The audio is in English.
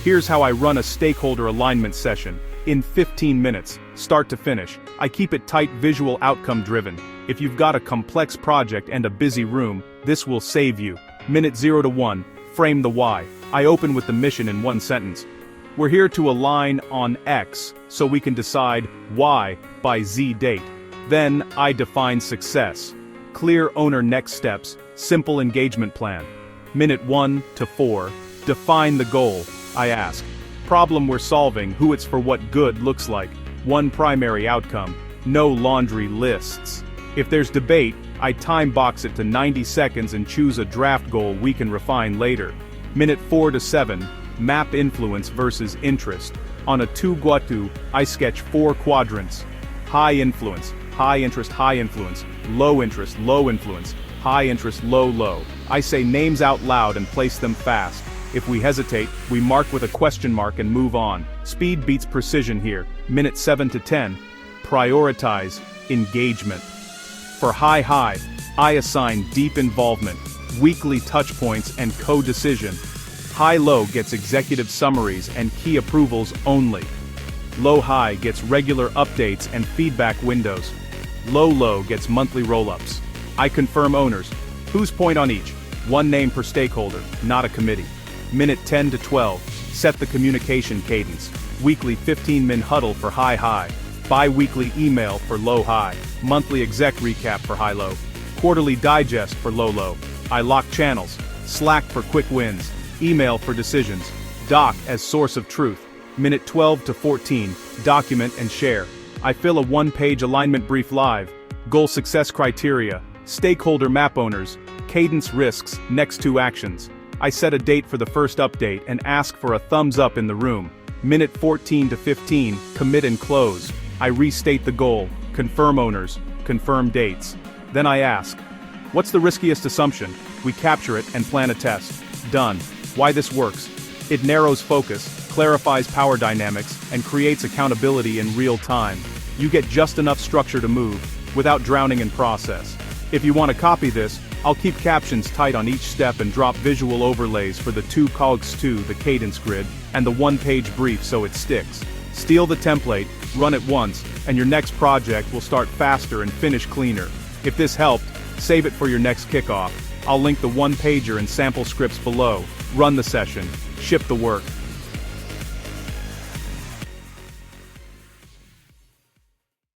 Here's how I run a stakeholder alignment session. In 15 minutes, start to finish. I keep it tight, visual, outcome driven. If you've got a complex project and a busy room, this will save you. Minute 0 to 1, frame the why. I open with the mission in one sentence. We're here to align on X, so we can decide Y by Z date. Then, I define success. Clear owner next steps, simple engagement plan. Minute 1 to 4, define the goal. I ask. Problem we're solving, who it's for, what good looks like. One primary outcome. No laundry lists. If there's debate, I time box it to 90 seconds and choose a draft goal we can refine later. Minute 4 to 7, map influence versus interest. On a 2x2, I sketch 4 quadrants. High influence, high interest, high influence. Low interest, low influence. High interest, low, low. I say names out loud and place them fast. If we hesitate, we mark with a question mark and move on. Speed beats precision here. Minute 7 to 10, prioritize engagement. For high, I assign deep involvement, weekly touch points and co-decision. High-low gets executive summaries and key approvals only. Low-high gets regular updates and feedback windows. Low-low gets monthly roll-ups. I confirm owners. Whose point on each? One name per stakeholder, not a committee. Minute 10 to 12, set the communication cadence. Weekly 15-minute huddle for high. Bi-weekly email for low-high. Monthly exec recap for high-low. Quarterly digest for low-low. I lock channels. Slack for quick wins. Email for decisions. Doc as source of truth. Minute 12 to 14, document and share. I fill a one-page alignment brief live. Goal success criteria. Stakeholder map owners. Cadence risks, next 2 actions. I set a date for the first update and ask for a thumbs up in the room. Minute 14 to 15, commit and close. I restate the goal, confirm owners, confirm dates. Then I ask, what's the riskiest assumption? We capture it and plan a test. Done. Why this works? It narrows focus, clarifies power dynamics, and creates accountability in real time. You get just enough structure to move, without drowning in process. If you want to copy this, I'll keep captions tight on each step and drop visual overlays for the 2 cogs to the cadence grid, and the 1-page brief so it sticks. Steal the template, run it once, and your next project will start faster and finish cleaner. If this helped, save it for your next kickoff. I'll link the 1-pager and sample scripts below. Run the session, ship the work.